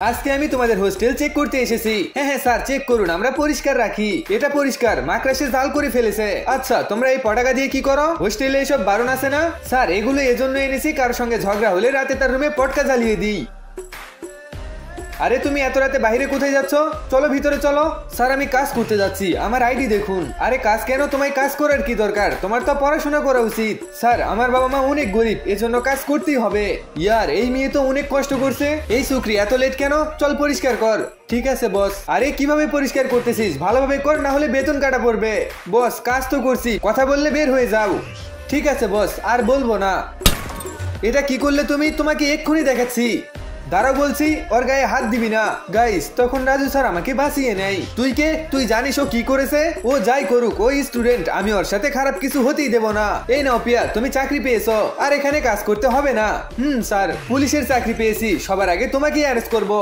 আজকে আমি তোমাদের হোস্টেল চেক করতে এসেছি। হ্যাঁ স্যার, চেক করুন, আমরা পরিষ্কার রাখি। এটা পরিষ্কার, মাকড়াসে জাল করে ফেলেছে। আচ্ছা, তোমরা এই পটাকা দিয়ে কি করো? হোস্টেলে এসব বারণ আছে না? স্যার, এগুলো এজন্য এনেছি, কারোর সঙ্গে ঝগড়া হলে রাতে তার রুমে পটকা জ্বালিয়ে দিই। আরে তুমি এত রাতে বাইরে কোথায় যাচ্ছ? চলো ভিতরে চলো। স্যার, আমি কাজ করতে যাচ্ছি, আমার আইডি দেখুন। আরে কাজ কেন? তোমায় কাজ করার কি দরকার? তোমার তো পড়াশোনা করা উচিত। স্যার, আমার বাবা মা অনেক গরিব, এজন্য কাজ করতেই হবে। ইয়ার, এই মেয়ে তো অনেক কষ্ট করছে। এই শুক্রি, এত লেট কেন? চল পরিষ্কার কর। ঠিক আছে বস। আরে কিভাবে পরিষ্কার করতেছিস? ভালোভাবে কর, না হলে বেতন কাটা পড়বে। বস, কাজ তো করছি, কথা বললে বের হয়ে যাও। ঠিক আছে বস, আর বলবো না। এটা কি করলে তুমি? তোমাকে এক্ষুনি দেখাচ্ছি। দাঁড়াও বলছি, ওর গায়ে হাত দিবি না। গাইস, তখন রাজু স্যার আমাকে বাঁচিয়ে নেয়। তুই কে? তুই জানিস ও কি করেছে? ও যাই করুক, ওই স্টুডেন্ট, আমি ওর সাথে খারাপ কিছু হতেই দেব না। এই নাও পিয়া, তুমি চাকরি পেয়েছো, আর এখানে কাজ করতে হবে না। স্যার, পুলিশের চাকরি পেয়েছি, সবার আগে তোমাকেই অ্যারেস্ট করবো।